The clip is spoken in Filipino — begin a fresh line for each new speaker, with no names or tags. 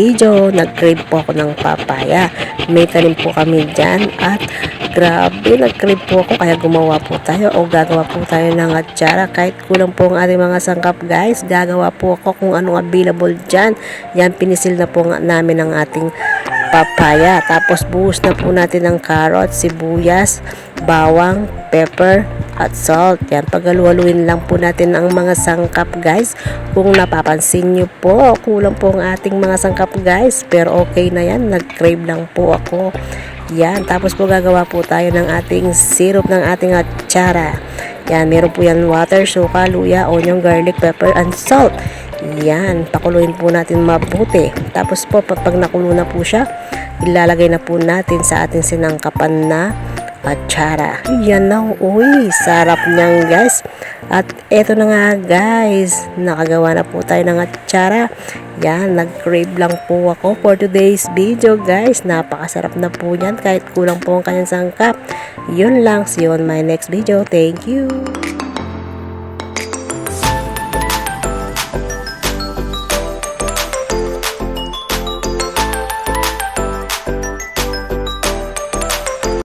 video, nag-crave po ako ng papaya. May tanim po kami dyan at grabe, nag-crave po ako kaya gumawa po tayo o gagawa po tayo ng atsara. Kahit kulang po ang ating mga sangkap guys, gagawa po ako kung anong available dyan. Yan, pinisil na po namin ang ating papaya. Tapos buhos na po natin ng carrot, sibuyas, bawang, pepper, at salt. Yan, paghaluhaluin lang po natin ang mga sangkap guys. Kung napapansin nyo po, kulang po ang ating mga sangkap guys. Pero okay na yan, nag-crave lang po ako. Yan, tapos po gagawa po tayo ng ating syrup ng ating atsara. Yan, meron po yan water, suka, luya, onion, garlic, pepper, and salt. Yan, pakuluin po natin mabuti. Tapos po, pag nakulo na po siya, ilalagay na po natin sa ating sinangkapan na atsara. Yan na, uy, sarap niyan guys. At eto na nga guys, nakagawa na po tayo ng atsara. Yan, nag-crave lang po ako for today's video guys. Napakasarap na po yan kahit kulang po ang kanyang sangkap. Yun lang, see you on my next video. Thank you.